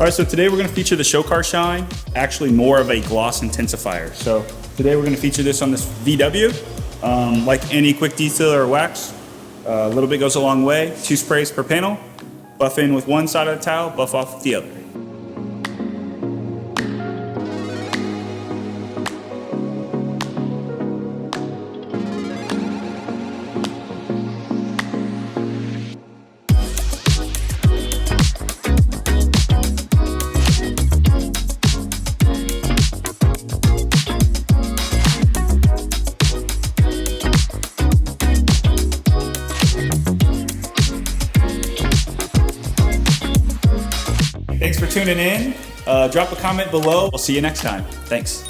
All right, so today we're gonna feature the Show Car Shine, actually more of a gloss intensifier. So today we're gonna feature this on this VW. Like any quick detail or wax, a little bit goes a long way. 2 sprays per panel. Buff in with one side of the towel, buff off with the other. Thanks for tuning in. Drop a comment below. We'll see you next time. Thanks.